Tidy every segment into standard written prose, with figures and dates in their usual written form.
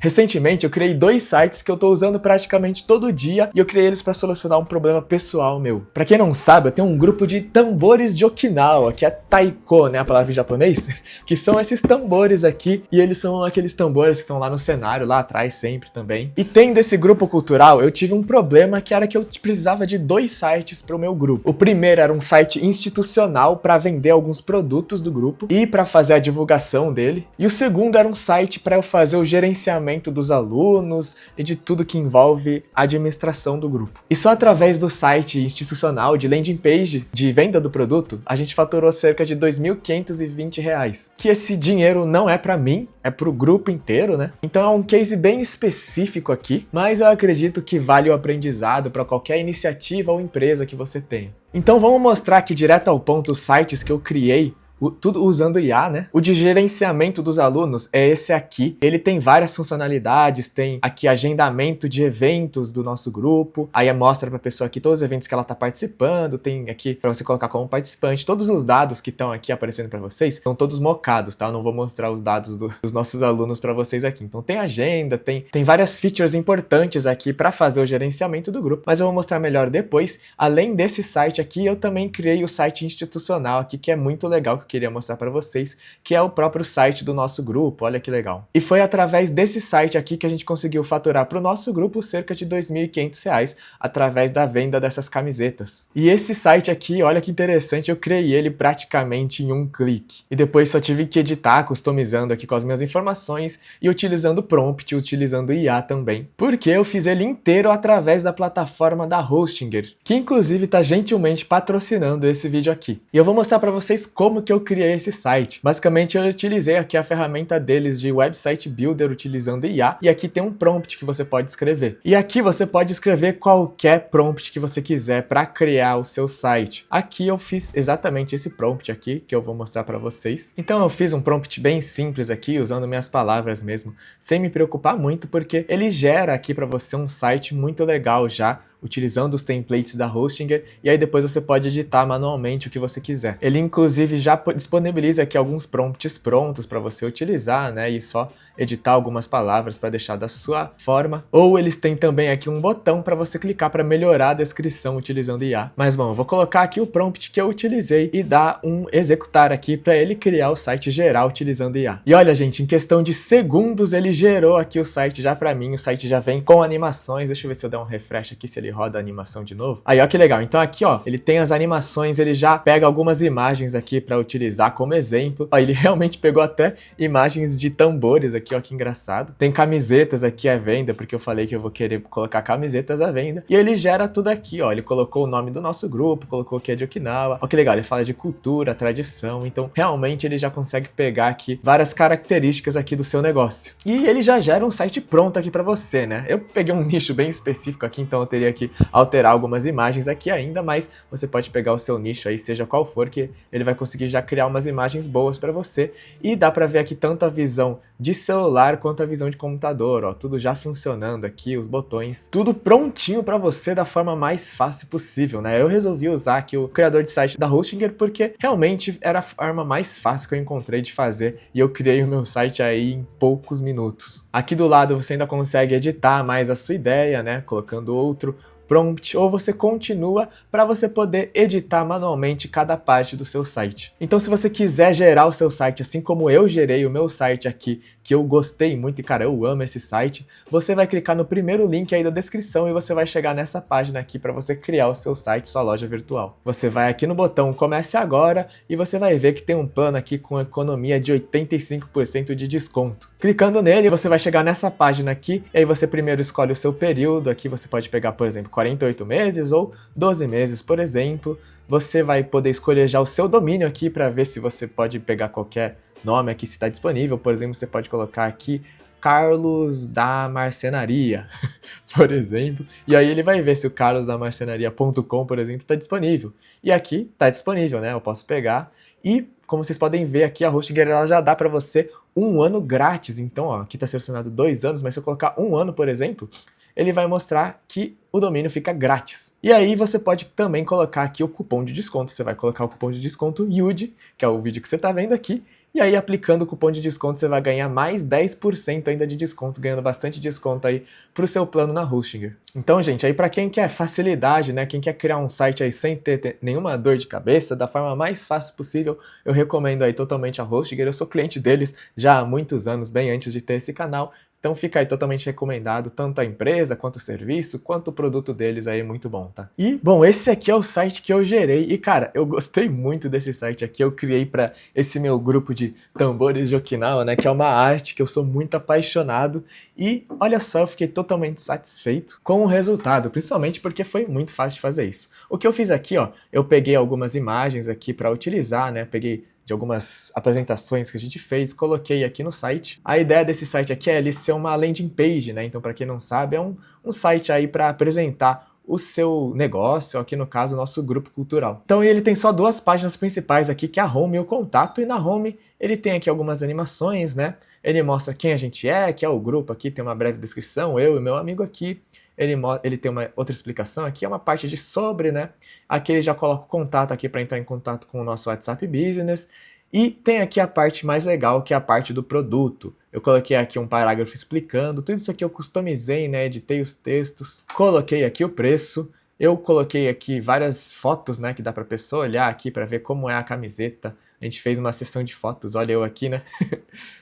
Recentemente eu criei 2 sites que eu tô usando praticamente todo dia e eu criei eles para solucionar um problema pessoal meu. Pra quem não sabe, eu tenho um grupo de tambores de Okinawa, que é taiko, né, a palavra em japonês, que são esses tambores aqui, e eles são aqueles tambores que estão lá no cenário, lá atrás sempre também. E tendo esse grupo cultural, eu tive um problema que era que eu precisava de 2 sites para o meu grupo. O primeiro era um site institucional para vender alguns produtos do grupo e para fazer a divulgação dele. E o segundo era um site para eu fazer o gerenciamento dos alunos e de tudo que envolve a administração do grupo. E só através do site institucional de landing page de venda do produto, a gente faturou cerca de R$ 2.520. Que esse dinheiro não é para mim, é para o grupo inteiro, né? Então é um case bem específico aqui, mas eu acredito que vale o aprendizado para qualquer iniciativa ou empresa que você tenha. Então vamos mostrar aqui direto ao ponto os sites que eu criei, tudo usando IA, né? O de gerenciamento dos alunos é esse aqui. Ele tem várias funcionalidades, tem aqui agendamento de eventos do nosso grupo, aí mostra para a pessoa aqui todos os eventos que ela está participando, tem aqui para você colocar como participante. Todos os dados que estão aqui aparecendo para vocês estão todos mocados, tá? Eu não vou mostrar os dados dos nossos alunos para vocês aqui. Então tem agenda, tem várias features importantes aqui para fazer o gerenciamento do grupo, mas eu vou mostrar melhor depois. Além desse site aqui, eu também criei o site institucional aqui, que é muito legal, que eu queria mostrar para vocês, que é o próprio site do nosso grupo. Olha que legal. E foi através desse site aqui que a gente conseguiu faturar para o nosso grupo cerca de R$ 2.500 através da venda dessas camisetas. E esse site aqui, olha que interessante, eu criei ele praticamente em um clique. E depois só tive que editar, customizando aqui com as minhas informações e utilizando prompt, utilizando IA também. Porque eu fiz ele inteiro através da plataforma da Hostinger, que inclusive está gentilmente patrocinando esse vídeo aqui. E eu vou mostrar para vocês como que eu criei esse site. Basicamente eu utilizei aqui a ferramenta deles de Website Builder utilizando IA, e aqui tem um prompt que você pode escrever. E aqui você pode escrever qualquer prompt que você quiser para criar o seu site. Aqui eu fiz exatamente esse prompt aqui, que eu vou mostrar para vocês. Então eu fiz um prompt bem simples aqui, usando minhas palavras mesmo, sem me preocupar muito, porque ele gera aqui para você um site muito legal já, utilizando os templates da Hostinger, e aí depois você pode editar manualmente o que você quiser. Ele inclusive já disponibiliza aqui alguns prompts prontos para você utilizar, né, e só editar algumas palavras para deixar da sua forma, ou eles têm também aqui um botão para você clicar para melhorar a descrição utilizando IA. Mas bom, eu vou colocar aqui o prompt que eu utilizei e dar um executar aqui para ele criar o site geral utilizando IA. E olha, gente, em questão de segundos ele gerou aqui o site já para mim, o site já vem com animações. Deixa eu ver se eu der um refresh aqui, se ele roda a animação de novo. Aí, ó, que legal. Então aqui, ó, ele tem as animações, ele já pega algumas imagens aqui para utilizar como exemplo. Ó, ele realmente pegou até imagens de tambores aqui, ó, que engraçado. Tem camisetas aqui à venda, porque eu falei que eu vou querer colocar camisetas à venda. E ele gera tudo aqui, ó. Ele colocou o nome do nosso grupo, colocou que é de Okinawa. Ó, que legal, ele fala de cultura, tradição. Então, realmente, ele já consegue pegar aqui várias características aqui do seu negócio. E ele já gera um site pronto aqui para você, né? Eu peguei um nicho bem específico aqui, então eu teria que alterar algumas imagens aqui ainda, mas você pode pegar o seu nicho aí, seja qual for, que ele vai conseguir já criar umas imagens boas para você. E dá para ver aqui tanto a visão de celular quanto a visão de computador, ó, tudo já funcionando aqui, os botões, tudo prontinho para você da forma mais fácil possível, né? Eu resolvi usar aqui o criador de site da Hostinger porque realmente era a forma mais fácil que eu encontrei de fazer, e eu criei o meu site aí em poucos minutos. Aqui do lado você ainda consegue editar mais a sua ideia, né? Colocando outro prompt, ou você continua para você poder editar manualmente cada parte do seu site. Então, se você quiser gerar o seu site assim como eu gerei o meu site aqui, que eu gostei muito e cara, eu amo esse site, você vai clicar no primeiro link aí da descrição e você vai chegar nessa página aqui para você criar o seu site, sua loja virtual. Você vai aqui no botão Comece Agora e você vai ver que tem um plano aqui com economia de 85% de desconto. Clicando nele, você vai chegar nessa página aqui, e aí você primeiro escolhe o seu período. Aqui você pode pegar, por exemplo, 48 meses ou 12 meses, por exemplo. Você vai poder escolher já o seu domínio aqui para ver se você pode pegar qualquer nome aqui, se está disponível. Por exemplo, você pode colocar aqui Carlos da Marcenaria, por exemplo, e aí ele vai ver se o carlosdamarcenaria.com, por exemplo, está disponível. E aqui está disponível, né? Eu posso pegar e, como vocês podem ver aqui, a Hostinger ela já dá para você 1 ano grátis. Então, ó, aqui está selecionado 2 anos, mas se eu colocar 1 ano, por exemplo, ele vai mostrar que o domínio fica grátis. E aí você pode também colocar aqui o cupom de desconto. Você vai colocar o cupom de desconto YUDI, que é o vídeo que você está vendo aqui, E aí, aplicando o cupom de desconto, você vai ganhar mais 10% ainda de desconto, ganhando bastante desconto aí pro seu plano na Hostinger. Então, gente, aí para quem quer facilidade, né, quem quer criar um site aí sem ter nenhuma dor de cabeça, da forma mais fácil possível, eu recomendo aí totalmente a Hostinger. Eu sou cliente deles já há muitos anos, bem antes de ter esse canal. Então fica aí totalmente recomendado, tanto a empresa, quanto o serviço, quanto o produto deles aí, muito bom, tá? E, bom, esse aqui é o site que eu gerei e, cara, eu gostei muito desse site aqui, eu criei para esse meu grupo de tambores de Okinawa, né, que é uma arte que eu sou muito apaixonado e, olha só, eu fiquei totalmente satisfeito com o resultado, principalmente porque foi muito fácil de fazer isso. O que eu fiz aqui, ó, eu peguei algumas imagens aqui para utilizar, né, peguei de algumas apresentações que a gente fez, coloquei aqui no site. A ideia desse site aqui é ele ser uma landing page, né? Então, para quem não sabe, é um site aí para apresentar o seu negócio, aqui no caso, o nosso grupo cultural. Então, ele tem só duas páginas principais aqui, que é a home e o contato, e na home ele tem aqui algumas animações, né? Ele mostra quem a gente é, que é o grupo aqui, tem uma breve descrição, eu e meu amigo aqui. Ele tem uma outra explicação aqui, é uma parte de sobre, né? Aqui ele já coloca o contato aqui para entrar em contato com o nosso WhatsApp Business. E tem aqui a parte mais legal, que é a parte do produto. Eu coloquei aqui um parágrafo explicando, tudo isso aqui eu customizei, né? Editei os textos, coloquei aqui o preço. Eu coloquei aqui várias fotos, né, que dá para a pessoa olhar aqui para ver como é a camiseta. A gente fez uma sessão de fotos, olha eu aqui, né,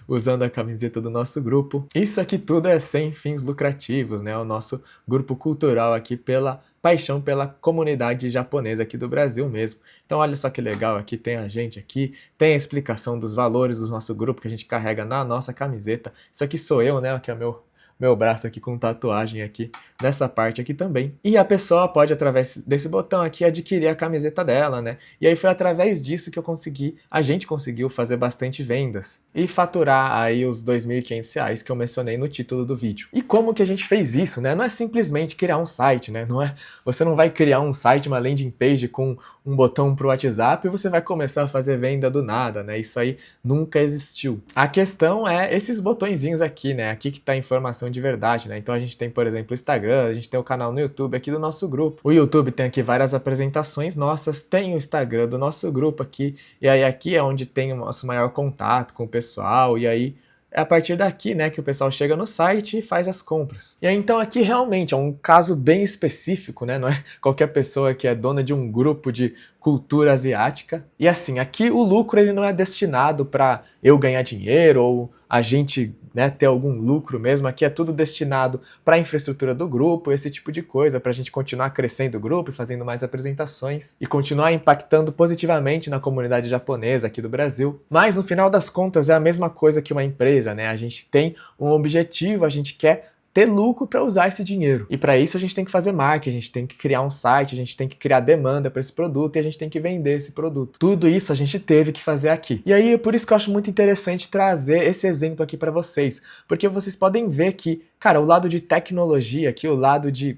usando a camiseta do nosso grupo. Isso aqui tudo é sem fins lucrativos, né, o nosso grupo cultural aqui pela paixão pela comunidade japonesa aqui do Brasil mesmo. Então olha só que legal, aqui tem a gente aqui, tem a explicação dos valores do nosso grupo que a gente carrega na nossa camiseta. Isso aqui sou eu, né, que é o meu braço aqui com tatuagem aqui, nessa parte aqui também. E a pessoa pode, através desse botão aqui, adquirir a camiseta dela, né? E aí foi através disso que a gente conseguiu fazer bastante vendas e faturar aí os R$ 2.500 que eu mencionei no título do vídeo. E como que a gente fez isso, né? Não é simplesmente criar um site, né? Você não vai criar um site, uma landing page com um botão pro WhatsApp e você vai começar a fazer venda do nada, né? Isso aí nunca existiu. A questão é esses botõezinhos aqui, né? Aqui que tá a informação de verdade, né? Então a gente tem, por exemplo, o Instagram, a gente tem o canal no YouTube aqui do nosso grupo. O YouTube tem aqui várias apresentações nossas, tem o Instagram do nosso grupo aqui, e aí aqui é onde tem o nosso maior contato com o pessoal, e aí é a partir daqui, né, que o pessoal chega no site e faz as compras. E aí, então, aqui realmente é um caso bem específico, né, não é qualquer pessoa que é dona de um grupo de cultura asiática. E assim, aqui o lucro ele não é destinado para eu ganhar dinheiro ou a gente, né, ter algum lucro mesmo. Aqui é tudo destinado para a infraestrutura do grupo, esse tipo de coisa, para a gente continuar crescendo o grupo e fazendo mais apresentações e continuar impactando positivamente na comunidade japonesa aqui do Brasil. Mas no final das contas é a mesma coisa que uma empresa, né? A gente tem um objetivo, a gente quer ter lucro para usar esse dinheiro. E para isso a gente tem que fazer marketing, a gente tem que criar um site, a gente tem que criar demanda para esse produto e a gente tem que vender esse produto. Tudo isso a gente teve que fazer aqui. E aí é por isso que eu acho muito interessante trazer esse exemplo aqui para vocês, porque vocês podem ver que, cara, o lado de tecnologia aqui, o lado de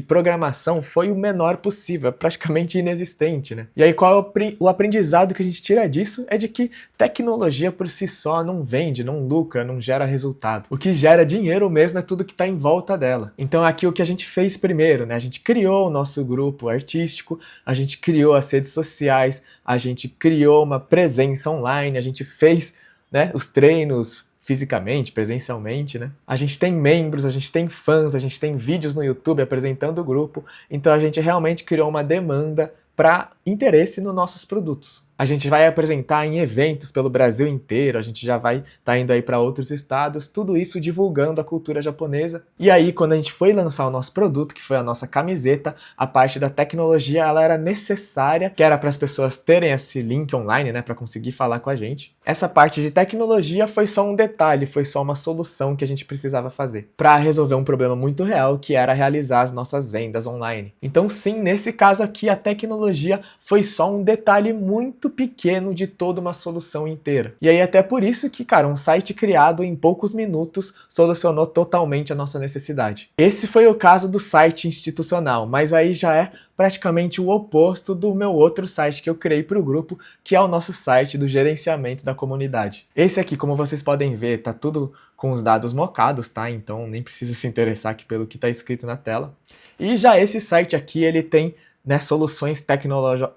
programação foi o menor possível, é praticamente inexistente, né? E aí qual é o aprendizado que a gente tira disso? É de que tecnologia por si só não vende, não lucra, não gera resultado. O que gera dinheiro mesmo é tudo que está em volta dela. Então aqui o que a gente fez primeiro, né? A gente criou o nosso grupo artístico, a gente criou as redes sociais, a gente criou uma presença online, a gente fez, né, os treinos fisicamente, presencialmente, né? A gente tem membros, a gente tem fãs, a gente tem vídeos no YouTube apresentando o grupo, então a gente realmente criou uma demanda para interesse nos nossos produtos. A gente vai apresentar em eventos pelo Brasil inteiro, a gente já vai tá indo aí para outros estados, tudo isso divulgando a cultura japonesa. E aí, quando a gente foi lançar o nosso produto, que foi a nossa camiseta, a parte da tecnologia ela era necessária, que era para as pessoas terem esse link online, né, para conseguir falar com a gente. Essa parte de tecnologia foi só um detalhe, foi só uma solução que a gente precisava fazer para resolver um problema muito real, que era realizar as nossas vendas online. Então, sim, nesse caso aqui, a tecnologia foi só um detalhe muito pequeno de toda uma solução inteira. E aí até por isso que, cara, um site criado em poucos minutos solucionou totalmente a nossa necessidade. Esse foi o caso do site institucional, mas aí já é praticamente o oposto do meu outro site que eu criei para o grupo, que é o nosso site do gerenciamento da comunidade. Esse aqui, como vocês podem ver, tá tudo com os dados mocados, tá? Então nem precisa se interessar aqui pelo que está escrito na tela. E já esse site aqui, ele tem né, soluções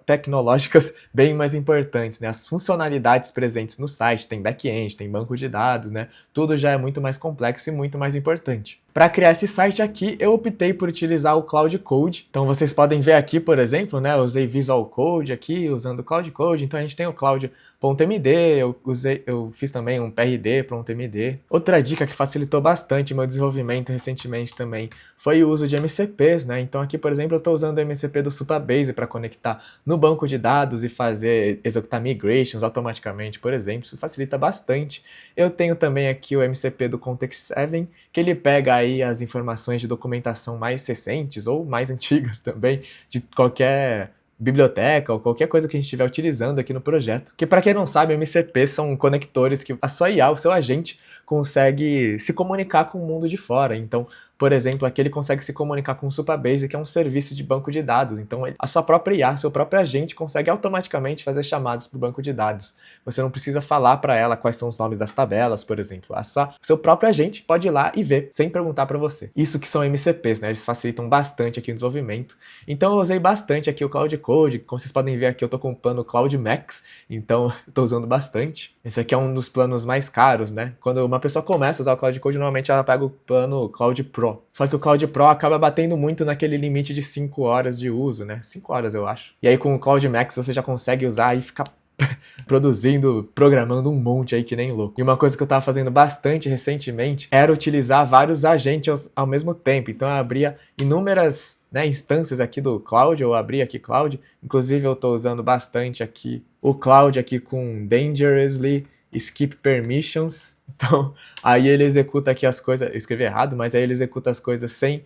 tecnológicas bem mais importantes, né? As funcionalidades presentes no site, tem back-end, tem banco de dados, né? Tudo já é muito mais complexo e muito mais importante. Para criar esse site aqui, eu optei por utilizar o Cloud Code. Então vocês podem ver aqui, por exemplo, né, eu usei Visual Code aqui, usando o Cloud Code. Então a gente tem o Cloud.md, eu fiz também um PRD.md. Outra dica que facilitou bastante meu desenvolvimento recentemente também foi o uso de MCPs, né? Então aqui, por exemplo, eu estou usando o MCP do Supabase para conectar no banco de dados e executar migrations automaticamente, por exemplo. Isso facilita bastante. Eu tenho também aqui o MCP do Context7, que ele pega aí as informações de documentação mais recentes ou mais antigas também, de qualquer biblioteca ou qualquer coisa que a gente estiver utilizando aqui no projeto. Que para quem não sabe, MCP são conectores que a sua IA, o seu agente, consegue se comunicar com o mundo de fora. Então, por exemplo, aqui ele consegue se comunicar com o Supabase, que é um serviço de banco de dados. Então, a sua própria IA, seu próprio agente, consegue automaticamente fazer chamadas para o banco de dados. Você não precisa falar para ela quais são os nomes das tabelas, por exemplo. O seu próprio agente pode ir lá e ver, sem perguntar para você. Isso que são MCPs, né? Eles facilitam bastante aqui o desenvolvimento. Então, eu usei bastante aqui o Cloud Code. Como vocês podem ver aqui, eu estou com o plano Cloud Max, então eu estou usando bastante. Esse aqui é um dos planos mais caros, né? Quando uma pessoa começa a usar o Cloud Code, normalmente ela pega o plano Cloud Pro. Só que o Cloud Pro acaba batendo muito naquele limite de 5 horas de uso, né? 5 horas, eu acho. E aí com o Cloud Max você já consegue usar e ficar programando um monte aí que nem louco. E uma coisa que eu tava fazendo bastante recentemente era utilizar vários agentes ao mesmo tempo. Então eu abria inúmeras, né, instâncias aqui do Cloud, eu abri aqui Cloud. Inclusive eu tô usando bastante aqui o Cloud aqui com Dangerously Skip Permissions. Então, aí ele executa aqui as coisas, eu escrevi errado, mas aí ele executa as coisas sem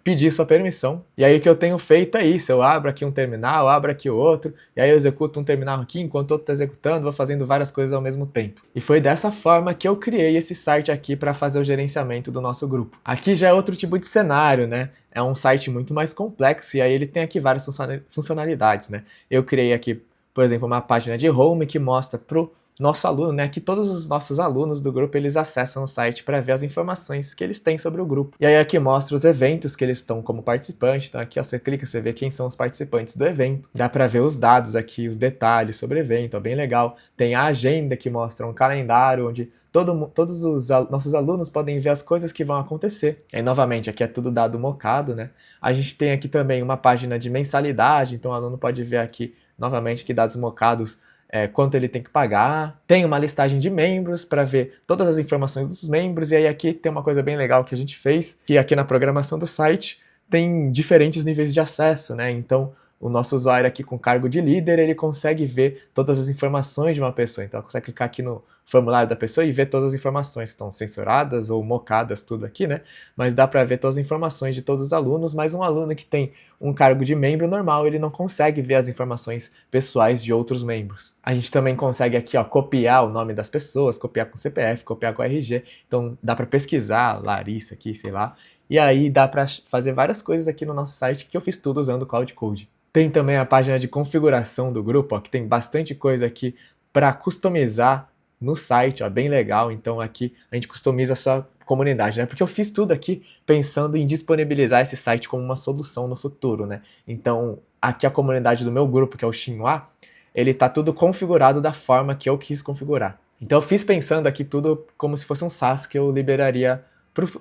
pedir sua permissão. E aí o que eu tenho feito é isso, eu abro aqui um terminal, abro aqui outro, e aí eu executo um terminal aqui, enquanto o outro está executando, vou fazendo várias coisas ao mesmo tempo. E foi dessa forma que eu criei esse site aqui para fazer o gerenciamento do nosso grupo. Aqui já é outro tipo de cenário, né? É um site muito mais complexo, e aí ele tem aqui várias funcionalidades, né? Eu criei aqui, por exemplo, uma página de home que mostra pro nosso aluno, né, que todos os nossos alunos do grupo, eles acessam o site para ver as informações que eles têm sobre o grupo. E aí aqui mostra os eventos que eles estão como participante. Então aqui ó, você clica, você vê quem são os participantes do evento. Dá para ver os dados aqui, os detalhes sobre o evento, é bem legal. Tem a agenda que mostra um calendário onde todos os nossos alunos podem ver as coisas que vão acontecer. E aí, novamente, aqui é tudo dado mocado, né? A gente tem aqui também uma página de mensalidade, então o aluno pode ver aqui, novamente, aqui dados mocados, quanto ele tem que pagar. Tem uma listagem de membros para ver todas as informações dos membros. E aí aqui tem uma coisa bem legal que a gente fez, que aqui na programação do site tem diferentes níveis de acesso, né? Então o nosso usuário aqui com cargo de líder, ele consegue ver todas as informações de uma pessoa. Então ele consegue clicar aqui no formulário da pessoa e ver todas as informações que estão censuradas ou mocadas, tudo aqui, né? Mas dá para ver todas as informações de todos os alunos, mas um aluno que tem um cargo de membro normal, ele não consegue ver as informações pessoais de outros membros. A gente também consegue aqui, ó, copiar o nome das pessoas, copiar com CPF, copiar com RG. Então dá para pesquisar Larissa aqui, sei lá. E aí dá para fazer várias coisas aqui no nosso site, que eu fiz tudo usando o Cloud Code. Tem também a página de configuração do grupo, ó, que tem bastante coisa aqui para customizar no site, ó, bem legal. Então aqui a gente customiza a sua comunidade, né? Porque eu fiz tudo aqui pensando em disponibilizar esse site como uma solução no futuro, né? Então aqui a comunidade do meu grupo, que é o Xinhua, ele tá tudo configurado da forma que eu quis configurar. Então eu fiz pensando aqui tudo como se fosse um SaaS que eu liberaria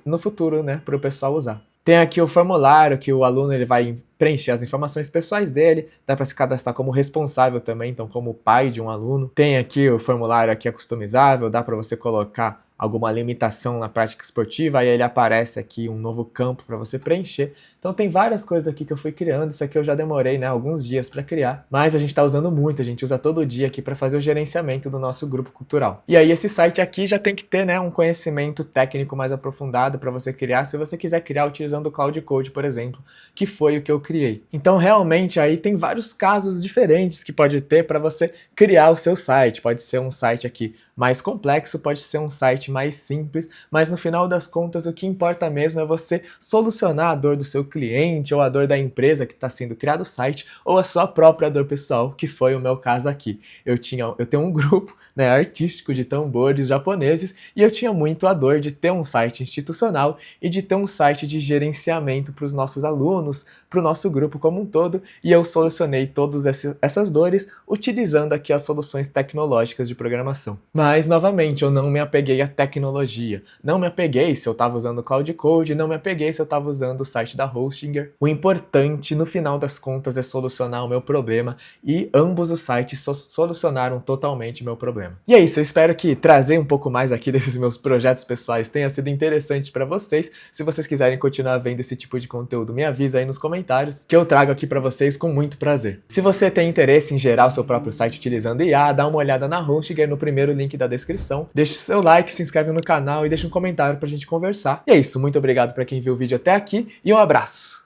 no futuro, né, para o pessoal usar. Tem aqui o formulário que o aluno ele vai preencher as informações pessoais dele, dá para se cadastrar como responsável também, então como pai de um aluno. Tem aqui o formulário aqui é customizável, dá para você colocar alguma limitação na prática esportiva, aí ele aparece aqui um novo campo para você preencher. Então tem várias coisas aqui que eu fui criando, isso aqui eu já demorei, né, alguns dias para criar, mas a gente está usando muito, a gente usa todo dia aqui para fazer o gerenciamento do nosso grupo cultural. E aí esse site aqui já tem que ter, né, um conhecimento técnico mais aprofundado para você criar, se você quiser criar utilizando o Cloud Code, por exemplo, que foi o que eu criei. Então realmente aí tem vários casos diferentes que pode ter para você criar o seu site. Pode ser um site aqui mais complexo, pode ser um site site mais simples, mas no final das contas o que importa mesmo é você solucionar a dor do seu cliente ou a dor da empresa que está sendo criado o site ou a sua própria dor pessoal, que foi o meu caso aqui. Eu tenho um grupo, né, artístico de tambores japoneses e eu tinha muito a dor de ter um site institucional e de ter um site de gerenciamento para os nossos alunos, para o nosso grupo como um todo, e eu solucionei todas essas dores utilizando aqui as soluções tecnológicas de programação. Mas, novamente, eu não me apeguei à tecnologia. Não me apeguei se eu estava usando o Cloud Code, não me apeguei se eu estava usando o site da Hostinger. O importante, no final das contas, é solucionar o meu problema, e ambos os sites solucionaram totalmente o meu problema. E é isso, eu espero que trazer um pouco mais aqui desses meus projetos pessoais tenha sido interessante para vocês. Se vocês quiserem continuar vendo esse tipo de conteúdo, me avisa aí nos comentários, que eu trago aqui para vocês com muito prazer. Se você tem interesse em gerar o seu próprio site utilizando IA, dá uma olhada na Hostinger no primeiro link da descrição. Deixe seu like, se inscreve no canal e deixa um comentário pra gente conversar. E é isso, muito obrigado para quem viu o vídeo até aqui e um abraço!